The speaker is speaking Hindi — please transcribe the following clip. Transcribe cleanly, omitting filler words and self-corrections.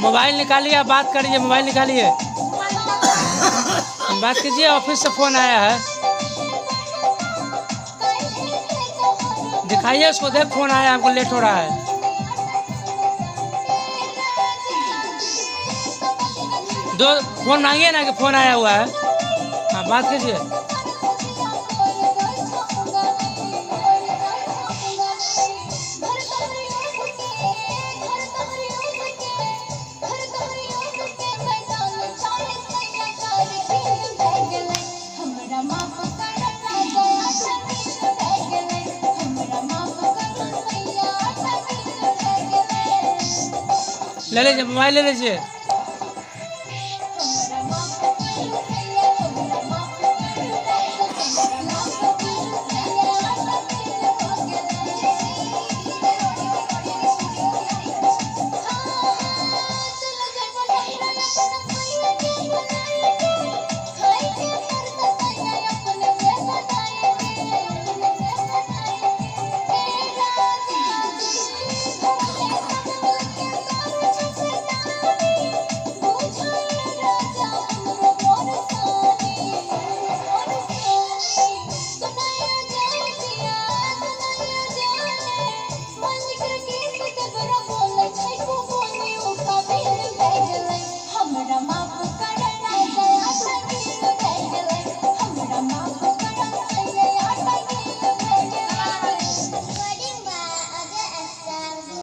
मोबाइल निकालिए, बात करिए, मोबाइल निकालिए, बात कीजिए। ऑफिस से फ़ोन आया है, दिखाइए उसको, देख फ़ोन आया, हमको लेट हो रहा है। दो फ़ोन मांगिए ना कि फ़ोन आया हुआ है। हाँ, बात कीजिए। ले लीजिए, मोबाइल ले लीजिए।